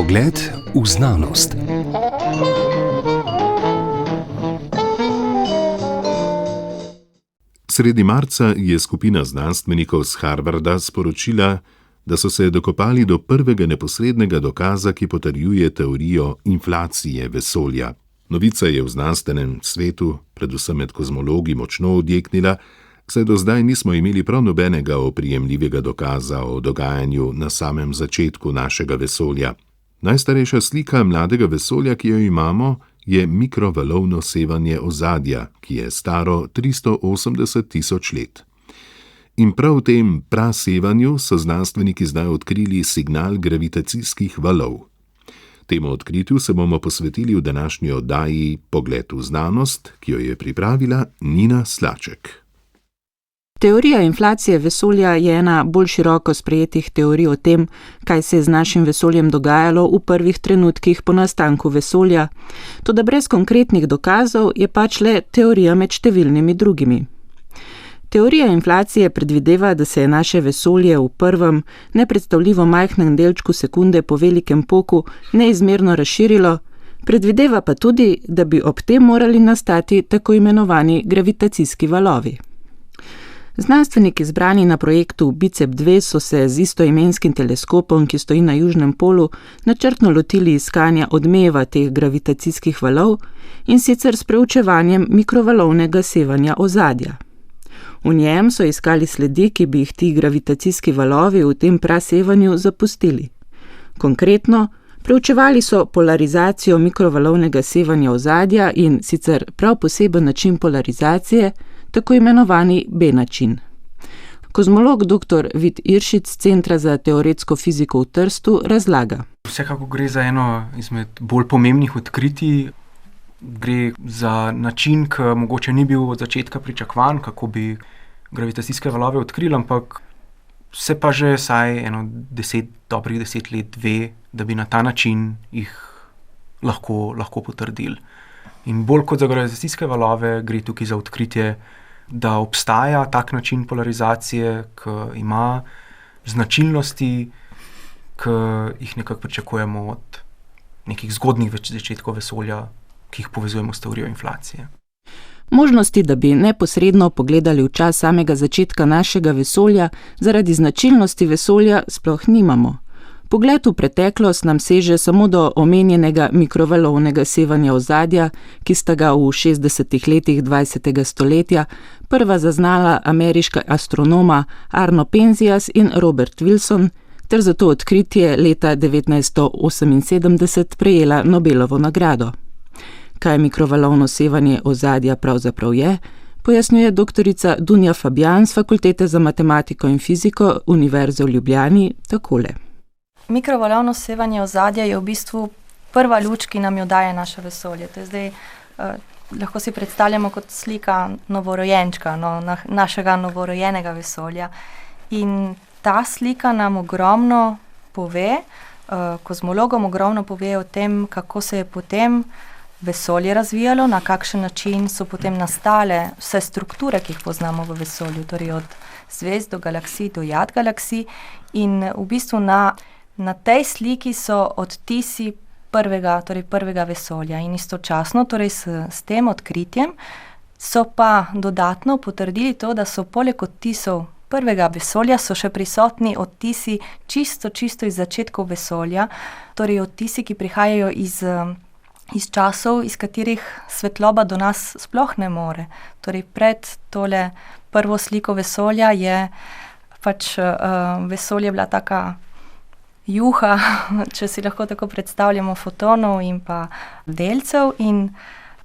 Pogled v znanost. Sredi marca je skupina znanstvenikov z Harvarda sporočila, da so se dokopali do prvega neposrednega dokaza, ki potrjuje teorijo inflacije vesolja. Novica je v znanstvenem svetu, predvsem med kozmologi, močno odjeknila, saj do zdaj nismo imeli prav nobenega oprijemljivega dokaza o dogajanju na samem začetku našega vesolja. Najstarejša slika mladega vesolja, ki jo imamo, je mikrovalovno sevanje ozadja, ki je staro 380 tisoč let. In prav v tem prasevanju so znanstveniki zdaj odkrili signal gravitacijskih valov. Temu odkritju se bomo posvetili v današnji oddaji Pogled v znanost, ki jo je pripravila Nina Slaček. Teorija inflacije vesolja je ena bolj široko sprejetih teorij o tem, kaj se je z našim vesoljem dogajalo v prvih trenutkih po nastanku vesolja, toda brez konkretnih dokazov je pač le teorija med številnimi drugimi. Teorija inflacije predvideva, da se je naše vesolje v prvem, nepredstavljivo majhnem delčku sekunde po velikem poku neizmerno razširilo, predvideva pa tudi, da bi ob tem morali nastati tako imenovani gravitacijski valovi. Znanstveniki zbrani na projektu BICEP 2 so se z istoimenskim teleskopom, ki stoji na južnem polu, načrtno lotili iskanja odmeva teh gravitacijskih valov, in sicer s preučevanjem mikrovalovnega sevanja ozadja. V njem so iskali sledi, ki bi jih ti gravitacijski valovi v tem prasevanju zapustili. Konkretno, preučevali so polarizacijo mikrovalovnega sevanja ozadja in sicer prav poseben način polarizacije, tako imenovani B-način. Kozmolog dr. Vid Iršič z Centra za teoretsko fiziko v Trstu razlaga. Vsekako gre za eno izmed bolj pomembnih odkritij. Gre za način, ki mogoče ni bil od začetka pričakovan, kako bi gravitacijske valove odkrili, ampak se pa že vsaj dobrih 10 let ve, da bi na ta način jih lahko potrdili. In bolj kot za gravitacijske valove gre tukaj za odkritje, da obstaja tak način polarizacije, ki ima značilnosti, ki jih nekako pričakujemo od nekih zgodnjih začetkov vesolja, ki jih povezujemo s teorijo inflacije. Možnosti, da bi neposredno pogledali v čas samega začetka našega vesolja, zaradi značilnosti vesolja sploh nimamo. Pogled v preteklost nam seže samo do omenjenega mikrovalovnega sevanja ozadja, ki sta ga v 60. letih 20. stoletja prva zaznala ameriška astronoma Arno Penzias in Robert Wilson, ter za to odkritje leta 1978 prejela Nobelovo nagrado. Kaj mikrovalovno sevanje ozadja pravzaprav je, pojasnjuje doktorica Dunja Fabijan z Fakultete za matematiko in fiziko Univerze v Ljubljani takole. Mikrovalovno sevanje ozadja je v bistvu prva luč, ki nam jo daje naše vesolje. To je zdaj, lahko si predstavljamo kot slika novorojenčka, našega novorojenega vesolja. In ta slika nam ogromno pove, kozmologom ogromno pove o tem, kako se je potem vesolje razvijalo, na kakšen način so potem nastale vse strukture, ki jih poznamo v vesolju, torej od zvezd do galaksij do jad galaksij. In v bistvu na tej sliki so odtisi prvega vesolja. In istočasno, torej s tem odkritjem, so pa dodatno potrdili to, da so poleg odtisov prvega vesolja so še prisotni odtisi čisto iz začetkov vesolja, torej odtisi, ki prihajajo iz časov, iz katerih svetloba do nas sploh ne more. Torej pred tole prvo sliko vesolja je pač vesolje bila taka juha, če si lahko tako predstavljamo, fotonov in pa delcev, in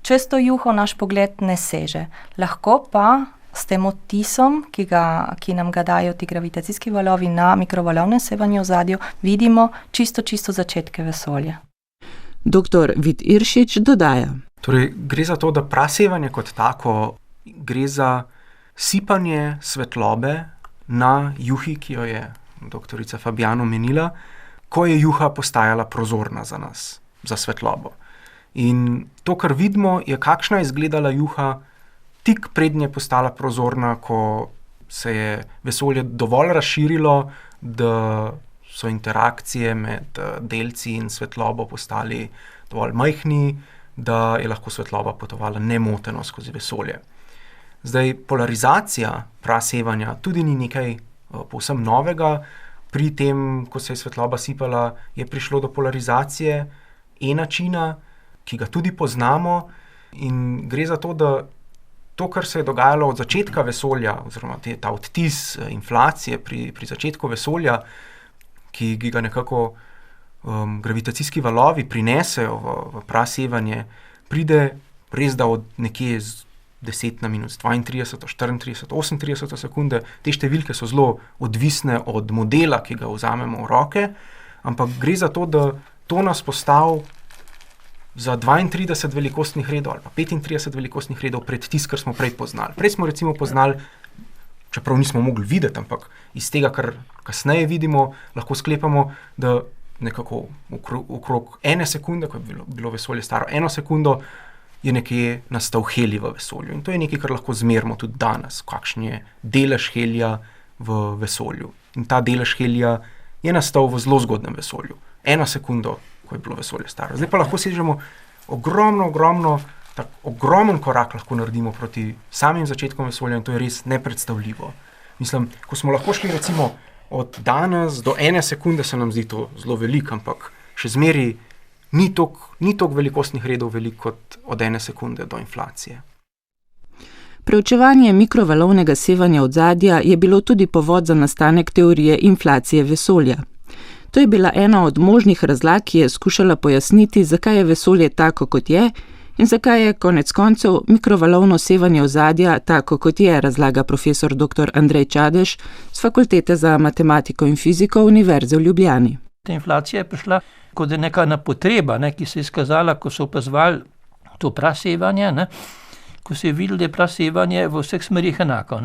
čez to juho naš pogled ne seže. Lahko pa s tem odtisom, ki nam ga dajo ti gravitacijski valovi na mikrovalovnem sevanju ozadju, vidimo čisto začetke vesolja. Dr. Vid Iršič dodaja. Torej, gre za to, da prasevanje kot tako gre za sipanje svetlobe na juhi, ki jo je doktorica Fabijan omenila, ko je juha postajala prozorna za nas, za svetlobo. In to, kar vidimo, je kakšna je izgledala juha tik prednje postala prozorna, ko se je vesolje dovolj razširilo, da so interakcije med delci in svetlobo postali dovolj majhni, da je lahko svetloba potovala nemoteno skozi vesolje. Zdaj, polarizacija prasevanja tudi ni nekaj povsem novega. Pri tem, ko se je svetloba sipala, je prišlo do polarizacije E-načina, ki ga tudi poznamo, in gre za to, da to, kar se je dogajalo od začetka vesolja, oziroma ta odtis inflacije pri začetku vesolja, ki ga nekako gravitacijski valovi prinesejo v prasevanje, pride res da od nekje z 10 na minus 32, 34, 38 sekunde. Te številke so zelo odvisne od modela, ki ga vzamemo v roke, ampak gre za to, da to nas postavi za 32 velikostnih redov ali pa 35 velikostnih redov pred tisto, kar smo prej poznali. Prej smo recimo poznali, čeprav nismo mogli videti, ampak iz tega, kar kasneje vidimo, lahko sklepamo, da nekako okrog 1 sekunde, ko je bilo vesolje staro 1 sekundo, je nekje nastal helij v vesolju. In to je nekaj, kar lahko zmerimo tudi danes, kakšen je delež helija v vesolju. In ta delež helija je nastal v zelo zgodnem vesolju. 1 sekundo, ko je bilo vesolje staro. Zdaj pa lahko sežemo ogromen korak lahko naredimo proti samim začetkom vesolja in to je res nepredstavljivo. Mislim, ko smo lahko šli recimo od danes do 1 sekunde, se nam zdi to zelo veliko, ampak še zmeri ni toliko velikostnih redov veliko kot od 1 sekunde do inflacije. Preučevanje mikrovalovnega sevanja ozadja je bilo tudi povod za nastanek teorije inflacije vesolja. To je bila ena od možnih razlag, ki je skušala pojasniti, zakaj je vesolje tako, kot je in zakaj je konec koncev mikrovalovno sevanje ozadja tako, kot je, razlaga profesor dr. Andrej Čadež z Fakultete za matematiko in fiziko Univerze v Ljubljani. Ta inflacija je prišla kot neka potreba, ki se je izkazala, ko so opazovali to prasevanje, ko se je videlo, da je prasevanje v vseh smerih enako.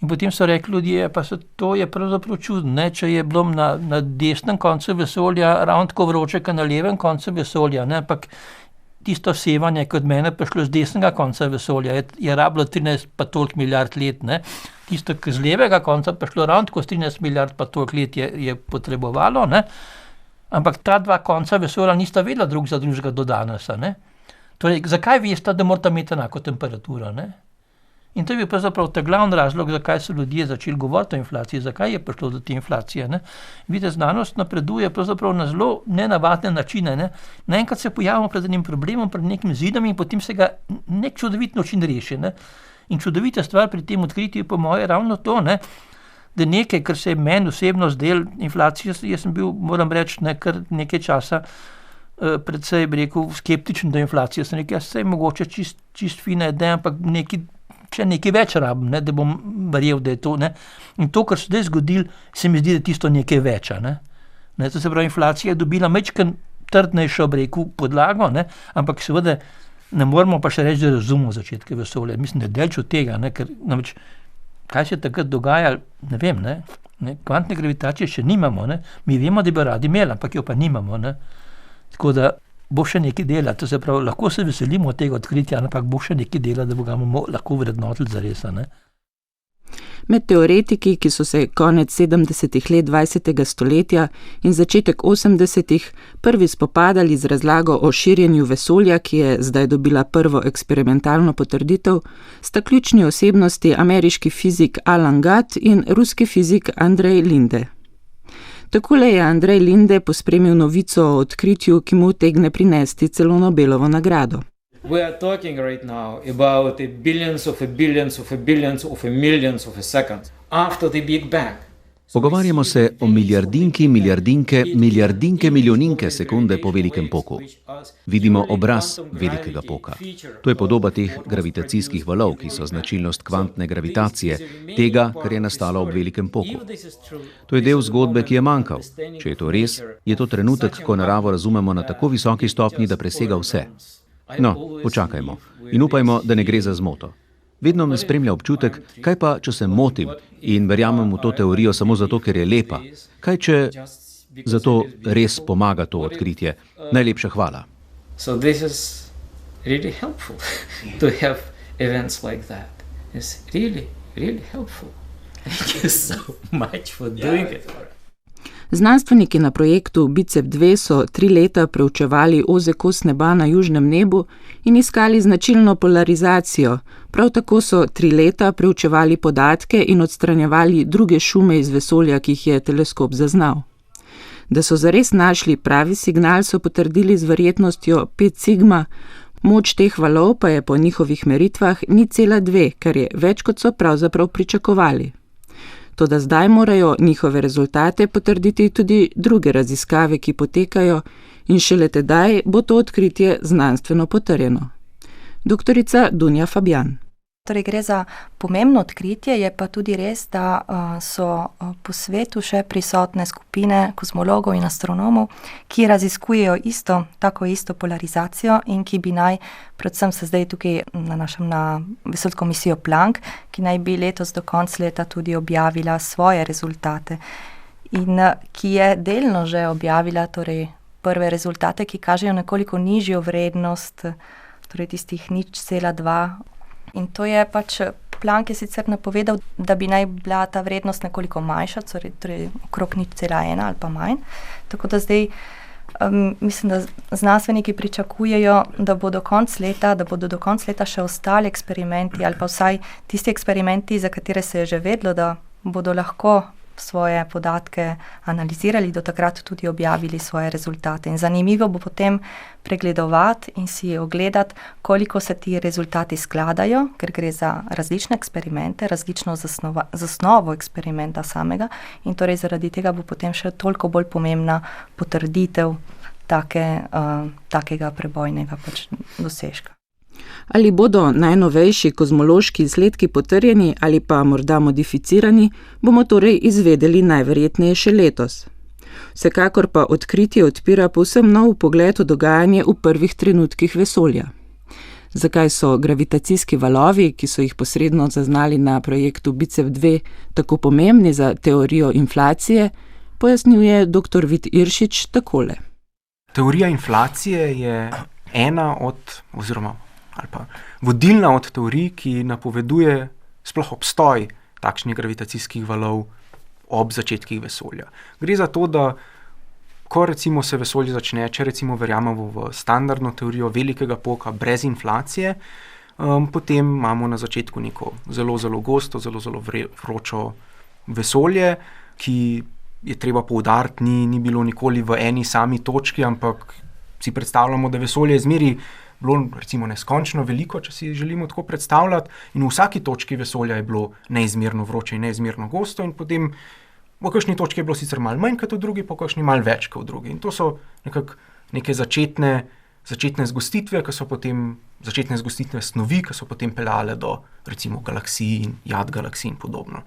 In potem so rekli ljudje, pa to je pravzaprav čudno, če je bilo na desnem koncu vesolja ravno tako vroče, kot na levem koncu vesolja, ampak tisto sevanje, kot mene prišlo z desnega konca vesolja, je rabilo 13 pa toliko milijard let. Tisto, ki z levega konca prišlo ravno tako z 13 milijard pa toliko let je potrebovalo, ampak ta dva konca vesolja nista vedela drug za drugega do danes. Torej, zakaj veste, da morate imeti enako temperaturo? In to je bil pravzaprav ta glavni razlog, zakaj so ljudje začeli govoriti o inflaciji, zakaj je prišlo do te inflacije. Vidite, znanost napreduje pravzaprav na zelo nenavadne načine. Naenkrat se pojavimo pred enim problemom, pred nekim zidom in potem se ga nek čudovit način reši. In čudovita stvar pri tem odkritju po moje ravno to, da nekaj, kar se je meni osebno zdel inflacija, jaz sem bil, moram reči, kar nekaj časa predvsej, bi rekel, skeptičen do inflacije. Sem rekel, se je mogoče čist fina ideja, ampak če nekaj več rabim, da bom verjel, da je to. In to, kar se zdaj zgodilo, se mi zdi, da tisto nekaj več. To se pravi, inflacija je dobila majčkeno trdnejšo, bi rekel, podlago, ampak seveda ne moramo pa še reči, da razumemo začetke vesolja. Mislim, da je delč od tega, ker namreč, kaj se takrat dogaja, ne vem, kvantne gravitacije še nimamo, mi vemo, da bi radi imeli, ampak jo pa nimamo. Tako da bo še nekaj dela, to se pravi, lahko se veselimo tega odkritja, ampak bo še nekaj dela, da bomo lahko vrednotili zares. Med teoretiki, ki so se konec 70. let 20. stoletja in začetek 80. prvi spopadali z razlago o širjenju vesolja, ki je zdaj dobila prvo eksperimentalno potrditev, sta ključni osebnosti ameriški fizik Alan Guth in ruski fizik Andrej Linde. Takole je Andrej Linde pospremil novico o odkritju, ki mu utegne prinesti celo Nobelovo nagrado. We are talking right now about a billions of a billions of a billions of a millions of a seconds after the Big Bang. Pogovarjamo se o milijardinki, milijardinke milijoninke sekunde po velikem poku. Vidimo obraz velikega poka. To je podoba teh gravitacijskih valov, ki so značilnost kvantne gravitacije, tega, kar je nastalo ob velikem poku. To je del zgodbe, ki je manjkal. Če je to res, je to trenutek, ko naravo razumemo na tako visoki stopnji, da presega vse. No, počakajmo in upajmo, da ne gre za zmoto. Vedno me spremlja občutek, kaj pa, če se motim in verjamem v to teorijo samo zato, ker je lepa. Kaj, če zato res pomaga to odkritje? Najlepša hvala. So this is really helpful to have events like that. It's really, really helpful. Thank you so much for doing it. Znanstveniki na projektu BICEP 2 so 3 leta preučevali ozek kos neba na južnem nebu in iskali značilno polarizacijo. Prav tako so 3 leta preučevali podatke in odstranjevali druge šume iz vesolja, ki jih je teleskop zaznal. Da so zares našli pravi signal, so potrdili z verjetnostjo 5 sigma, moč teh valov pa je po njihovih meritvah 0,2, kar je več, kot so pravzaprav pričakovali. Toda zdaj morajo njihove rezultate potrditi tudi druge raziskave, ki potekajo, in šele tedaj bo to odkritje znanstveno potrjeno. Doktorica Dunja Fabjan. Torej gre za pomembno odkritje, je pa tudi res, da so po svetu še prisotne skupine kozmologov in astronomov, ki raziskujejo tako isto polarizacijo in ki bi naj, predvsem se zdaj tukaj nanašam na vesoljsko misijo Planck, ki naj bi letos do konca leta tudi objavila svoje rezultate in ki je delno že objavila torej prve rezultate, ki kažejo nekoliko nižjo vrednost, torej tistih 0,2. In to je Planck je sicer napovedal, da bi naj bila ta vrednost nekoliko manjša, torej okrog 0,1 ali pa manj. Tako da zdaj mislim, da znanstveniki pričakujejo, da bodo do konca leta še ostali eksperimenti ali pa vsaj tisti eksperimenti, za katere se je že vedlo, da bodo lahko svoje podatke analizirali, do takrat tudi objavili svoje rezultate. In zanimivo bo potem pregledovati in si ogledati, koliko se ti rezultati skladajo, ker gre za različne eksperimente, različno zasnovo eksperimenta samega in torej zaradi tega bo potem še toliko bolj pomembna potrditev takega prebojnega dosežka. Ali bodo najnovejši kozmološki izsledki potrjeni ali pa morda modificirani, bomo torej izvedeli najverjetneje še letos. Vsekakor pa odkritje odpira povsem nov pogled v dogajanje v prvih trenutkih vesolja. Zakaj so gravitacijski valovi, ki so jih posredno zaznali na projektu BICEP 2, tako pomembni za teorijo inflacije, pojasnjuje dr. Vid Iršič takole. Teorija inflacije je vodilna od teorij, ki napoveduje sploh obstoj takšnih gravitacijskih valov ob začetkih vesolja. Gre za to, da ko recimo se vesolje začne, če recimo verjamemo v standardno teorijo velikega poka brez inflacije, potem imamo na začetku neko zelo, zelo gosto, zelo, zelo vročo vesolje, ki je treba poudariti, ni bilo nikoli v eni sami točki, ampak si predstavljamo, da vesolje je zmeri bilo recimo neskončno veliko, če si želimo tako predstavljati, in v vsaki točki vesolja je bilo neizmerno vroče in neizmerno gosto in potem v kakšni točki je bilo sicer malo manj kot v drugi, po kakšni malo več kot v drugi. In to so neke začetne zgostitve, začetne zgostitve snovi, ki so potem peljale do recimo galaksij in jad galaksij in podobno.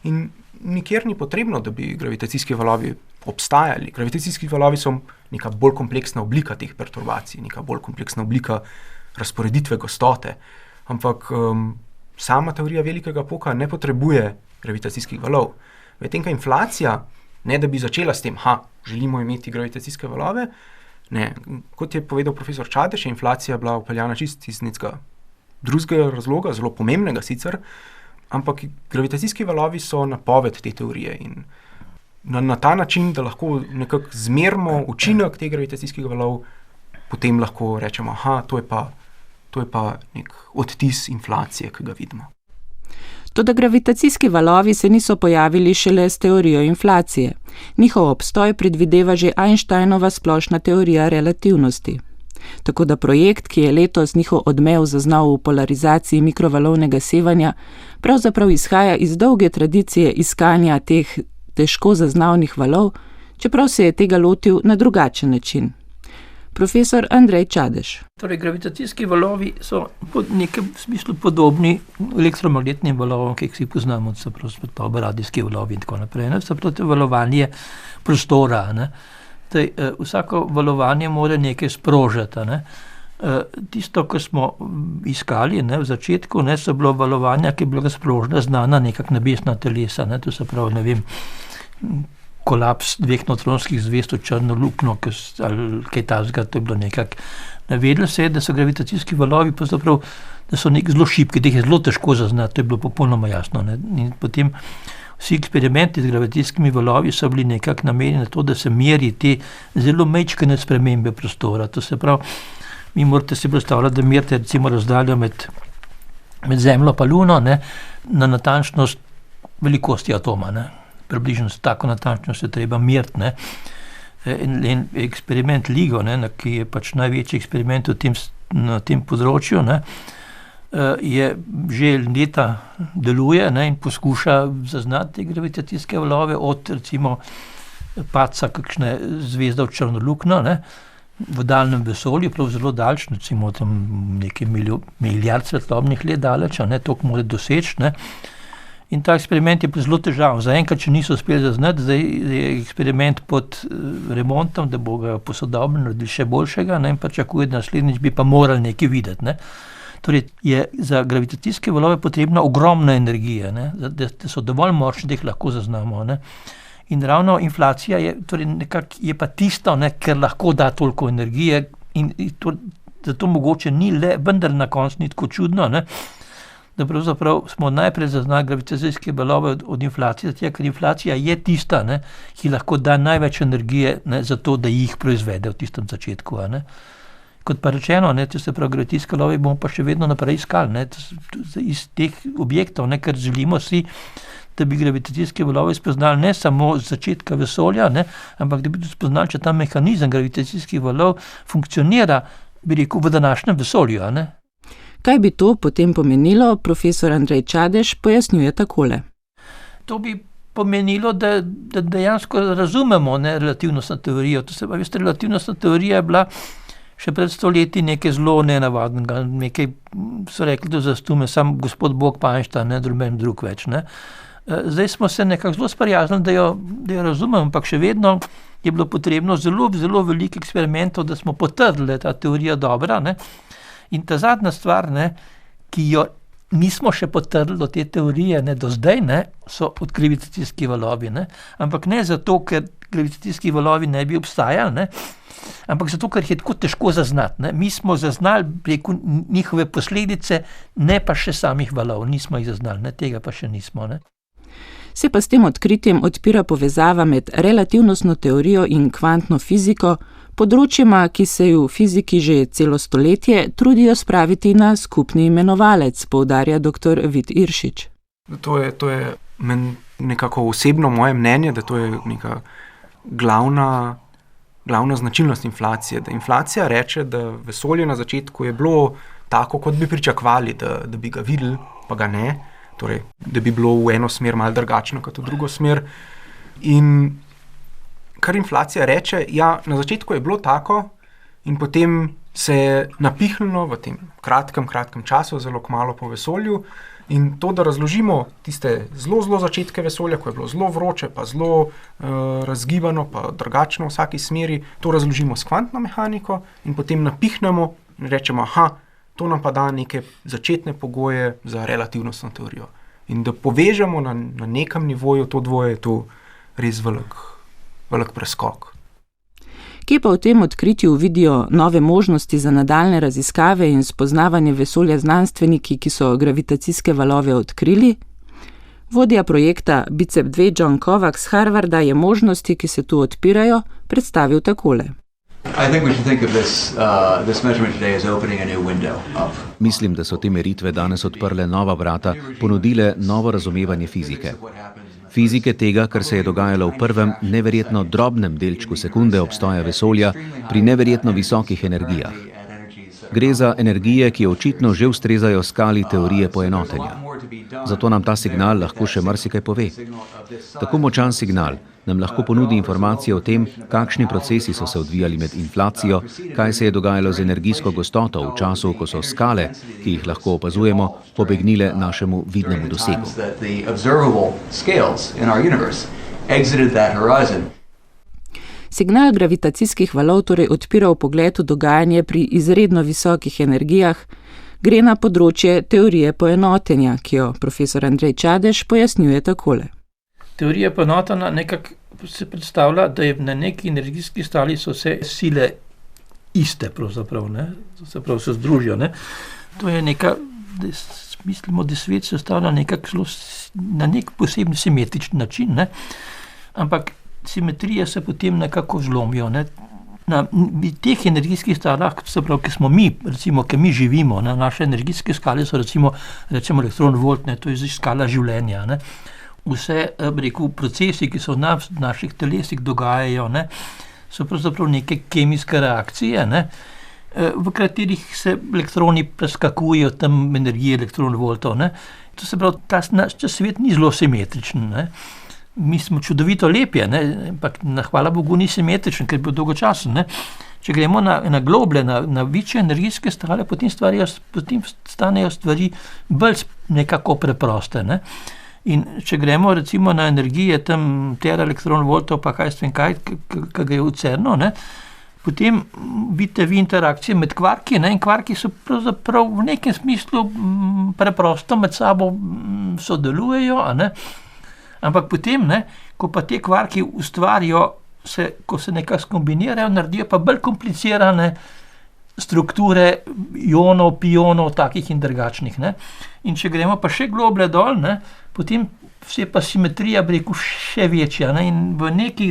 In nikjer ni potrebno, da bi gravitacijski valovi obstajali. Gravitacijski valovi so neka bolj kompleksna oblika teh perturbacij, neka bolj kompleksna oblika razporeditve gostote. Ampak sama teorija velikega poka ne potrebuje gravitacijskih valov. Medtem, ko inflacija, ne da bi začela s tem, želimo imeti gravitacijske valove, ne, kot je povedal profesor Čadež, je inflacija bila vpeljana čisto iz nekega drugega razloga, zelo pomembnega sicer, ampak gravitacijski valovi so napoved te teorije in na ta način, da lahko nekako zmerimo učinek teh gravitacijskih valov, potem lahko rečemo, to je pa nek odtis inflacije, ki ga vidimo. Toda gravitacijski valovi se niso pojavili šele s teorijo inflacije. Njihov obstoj predvideva že Einsteinova splošna teorija relativnosti. Tako da projekt, ki je letos njihov odmev zaznal v polarizaciji mikrovalovnega sevanja, pravzaprav izhaja iz dolge tradicije iskanja teh težko zaznavnih valov, čeprav se je tega lotil na drugačen način. Profesor Andrej Čadež. Torej, gravitacijski valovi so v nekem smislu podobni elektromagnetnim valovom, ki jih vsi poznamo, so pravzaprav radijski valovi in tako naprej. So to valovanje prostora. Vsako valovanje mora nekaj sprožiti. Tisto, kar smo iskali v začetku, so bilo valovanja, ki je bila sprožena, znana nekak nebesna telesa. To se pravi, kolaps dveh nevtronskih zvezd v črno luknjo ali kaj takega, to je bilo nekako. Navedlo se je, da so gravitacijski valovi da so zelo šibki, da jih je zelo težko zaznati, to je bilo popolnoma jasno. In potem vsi eksperimenti z gravitacijskimi valovi so bili nekako namenjeni na to, da se meri te zelo majčkene spremembe prostora. To se pravi, mi morate si predstavljati, da merite recimo razdaljo med Zemljo pa Luno, ne, na natančnost velikosti atoma. Ne. Približno tako natančnost je treba meriti. Ne. In eksperiment LIGO, ne, ki je pač največji eksperiment na tem področju, ne, je že leta deluje, ne, in poskuša zaznati te gravitacijske valove od recimo padca kakšne zvezde v črno luknjo, ne, v daljnem vesolju, prav zelo daleč, recimo tam nekaj milijard svetlobnih let daleč, ne, toliko mora doseči, ne. In ta eksperiment je zelo težav. Zaenkrat, če niso uspeli zaznati, zdaj je eksperiment pod remontom, da bo ga posodobili, naredili še boljšega, ne, in pa čakuje, da naslednjič bi pa morali nekaj videti. Ne. Torej je za gravitacijske valove potrebna ogromna energija, ne, da so dovolj močni, da jih lahko zaznamo. Ne. In ravno inflacija je pa tisto, ne, ker lahko da toliko energije in zato mogoče ni le, vendar na koncu ni tako čudno, ne, da pravzaprav smo najprej zaznali gravitacijske valove od inflacije, ker inflacija je tista, ne, ki lahko da največ energije, ne, za to, da jih proizvede v tistem začetku. Ne. Kot pa rečeno, ne, če se pravi gravitacijske valove, bomo pa še vedno naprej iskali, ne, iz teh objektov, ne, ker želimo si, da bi gravitacijske valove spoznali ne samo z začetka vesolja, ne, ampak da bi tudi spoznali, če ta mehanizem gravitacijskih valov funkcionira, bi rekel, v današnjem vesolju. Ne. Kaj bi to potem pomenilo, profesor Andrej Čadež pojasnjuje takole. To bi pomenilo, da dejansko razumemo, ne, relativnostno teorijo. To se pa, veste, relativnostna teorija je bila še pred stoletji nekaj zelo nenavadnega. Nekaj so rekli, da zastume sam gospod Bog pa Einstein, ne druben drug več. Ne. Zdaj smo se nekako zelo sprijaznili, da jo razumemo, ampak še vedno je bilo potrebno zelo, zelo veliko eksperimentov, da smo potrdili, da je ta teorija dobra. Ne. In ta zadnja stvar, ne, ki jo nismo še potrdili do te teorije, ne, do zdaj, ne, so od gravitacijski valovi. Ne. Ampak ne zato, ker gravitacijski valovi ne bi obstajali, ne, ampak zato, ker jih je tako težko zaznati. Ne. Mi smo zaznali preko njihove posledice, ne pa še samih valov. Nismo jih zaznali, ne, tega pa še nismo. Ne. Se pa s tem odkritjem odpira povezava med relativnostno teorijo in kvantno fiziko, področjima, ki se v fiziki že celo stoletje trudijo spraviti na skupni imenovalec, poudarja dr. Vid Iršič. To je nekako osebno moje mnenje, da to je neka glavna značilnost inflacije. Da inflacija reče, da vesolje na začetku je bilo tako, kot bi pričakovali, da bi ga videli, pa ga ne. Torej, da bi bilo v eno smer malo drugačno kot v drugo smer. In kar inflacija reče, ja, na začetku je bilo tako in potem se je napihnilo v tem kratkem času, zelo kmalu po vesolju. In to, da razložimo tiste zelo začetke vesolja, ko je bilo zelo vroče, pa zelo razgibano, pa drugačno v vsaki smeri, to razložimo s kvantno mehaniko in potem napihnemo in rečemo, to nam pa da neke začetne pogoje za relativnostno teorijo. In da povežemo na nekem nivoju to dvoje, je to res velik preskok. Kje pa v tem odkritju vidijo nove možnosti za nadaljne raziskave in spoznavanje vesolja znanstveniki, ki so gravitacijske valove odkrili? Vodja projekta BICEP 2 John Kovacs z Harvarda je možnosti, ki se tu odpirajo, predstavil takole. Mislim, da so te meritve danes odprle nova vrata, ponudile novo razumevanje fizike. Fizike tega, kar se je dogajalo v prvem neverjetno drobnem delčku sekunde obstoja vesolja pri neverjetno visokih energijah. Gre za energije, ki očitno že ustrezajo skali teorije poenotenja. Zato nam ta signal lahko še marsikaj pove. Tako močan signal nam lahko ponudi informacije o tem, kakšni procesi so se odvijali med inflacijo, kaj se je dogajalo z energijsko gostoto v času, ko so skale, ki jih lahko opazujemo, pobegnile našemu vidnemu dosegu. Signal gravitacijskih valov torej odpira vpogled v dogajanje pri izredno visokih energijah, gre na področje teorije poenotenja, ki jo profesor Andrej Čadež pojasnjuje takole. Teorija poenotenja nekako se predstavlja, da je na neki energijski skali so vse sile iste pravzaprav, ne? Se združijo. Ne? To je neka, mislimo, da svet se stavlja na nek posebno simetričen način, ne? Ampak simetrije se potem nekako zlomijo. Ne? Na teh energijskih skalah, ki smo mi, recimo, ki mi živimo, ne? Naše energijske skale so recimo elektron-volt, ne? To je skala življenja. Ne? Vse, procesi, ki se v naših telesih dogajajo, ne? So pravzaprav neke kemijske reakcije, ne? V katerih se elektroni preskakujejo tam energije elektron-voltov. Ne? To se pravi, naš svet ni zelo simetričen. Ne? Mi smo čudovito lepi, ampak hvala Bogu ni simetričen, ker je bil dolgočasen. Ne? Če gremo na globlje, na večje energijske skale, potem stanejo stvari bolj nekako preproste. Ne? In če gremo recimo na energije tam teraelektron-voltov, pa kaj gre v CERN-u, ne? Potem vidite vi interakcije med kvarki, ne? In kvarki so pravzaprav v nekem smislu preprosto med sabo sodelujejo, ne? Ampak potem, ne, ko pa te kvarki ustvarijo, ko se nekaj skombinirajo, naredijo pa bolj komplicirane strukture ionov, pionov, takih in drugačnih. Ne? In če gremo pa še globlje dol, ne, potem je pa simetrija še večja. Ne? In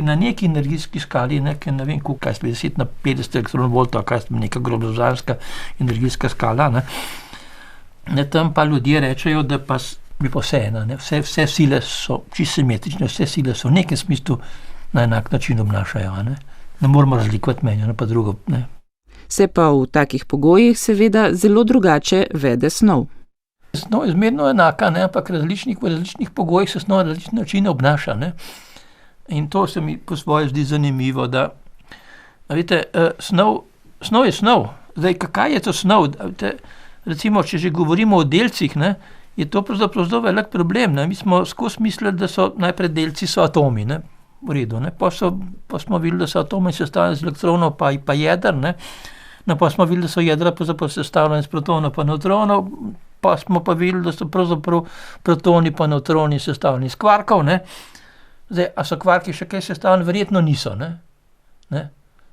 na neki energijski skali, ne vem, kaj ste 10 na 50 elektron-voltov, kaj ste neka gromozanska energijska skala, ne, tam pa ljudje rečejo, da pa bi pa vseeno, vse sile so čisto simetrične, vse sile so v nekem smislu na enak način obnašajo. Ne moramo razlikovati menjo, pa drugo. Ne. Se pa v takih pogojih seveda zelo drugače vede snov. Snov je zmerno enaka, ne, ampak v različnih pogojih se snov na različne načine obnaša. Ne. In to se mi po svoje zdi zanimivo, da vidite, snov je snov. Zdaj, kaj je to snov? Recimo, če že govorimo o delcih, ne, je to pravzaprav zelo velik problem. Ne. Mi smo skozi mislili, da so najprej delci so atomi, ne. V redu, ne. Pa smo videli, da so atomi sestavljeni iz elektronov pa jeder, ne. No, pa smo videli, da so jedra pravzaprav sestavljeni iz protonov pa nevtronov, pa smo pa videli, da so pravzaprav protoni pa nevtroni sestavljeni iz kvarkov, ne. Zdaj, a so kvarki še kaj sestavljeni? Verjetno niso, ne.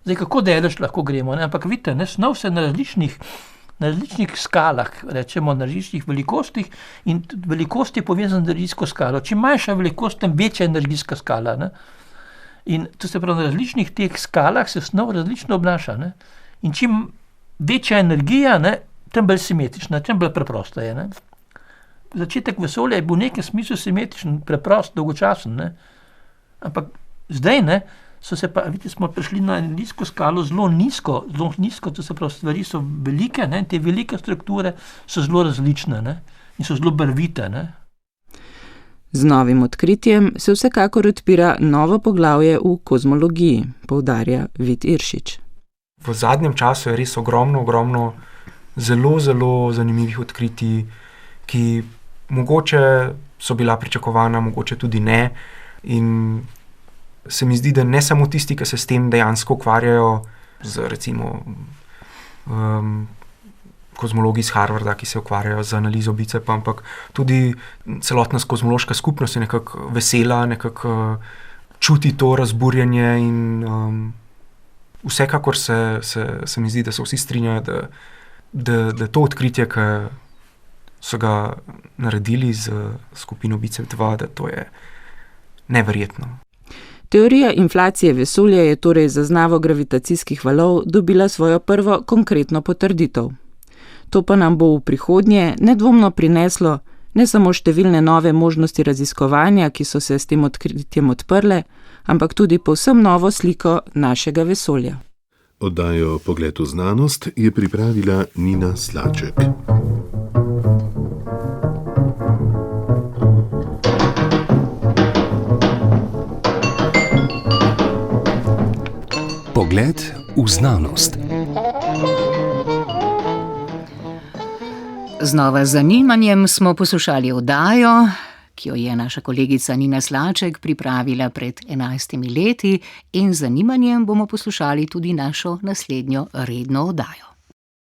Zdaj, kako daleč lahko gremo, ne. Ampak vidite, ne, snov se na različnih skalah, rečemo na različnih velikostih, in velikost je povezana z energijsko skalo. Čim manjša velikost, tem večja energijska skala. Ne? In to se pravi, na različnih teh skalah se snov različno obnaša. Ne? In čim večja energija, ne, tem bolj simetrična, tem bolj preprosta je. Ne? Začetek vesolja je bil v nekem smislu simetričen, preprost, dolgočasen. Ne? Ampak zdaj, ne, vidite, smo prišli na energijsko skalo zelo nizko, to se pravi, stvari so velike, ne, te velike strukture so zelo različne, ne, in so zelo barvite. Ne. Z novim odkritjem se vsekakor odpira novo poglavje v kozmologiji, poudarja Vid Iršič. V zadnjem času je res ogromno zelo zanimivih odkritij, ki mogoče so bila pričakovana, mogoče tudi ne. In se mi zdi, da ne samo tisti, ki se s tem dejansko ukvarjajo, z recimo kozmologi iz Harvarda, ki se ukvarjajo z analizo bicepa, ampak tudi celotna kozmološka skupnost je nekako vesela, nekako čuti to razburjenje in vsekakor se mi zdi, da se vsi strinjajo, da to odkritje, ki so ga naredili z skupino Bicep 2, da to je neverjetno. Teorija inflacije vesolja je torej zaznavo gravitacijskih valov dobila svojo prvo konkretno potrditev. To pa nam bo v prihodnje nedvomno prineslo ne samo številne nove možnosti raziskovanja, ki so se s tem odkritjem odprle, ampak tudi povsem novo sliko našega vesolja. Oddajo Pogled v znanost je pripravila Nina Slaček. Pogled v znanost. Znova z zanimanjem smo poslušali oddajo, ki jo je naša kolegica Nina Slaček pripravila pred 11 leti, in z zanimanjem bomo poslušali tudi našo naslednjo redno oddajo.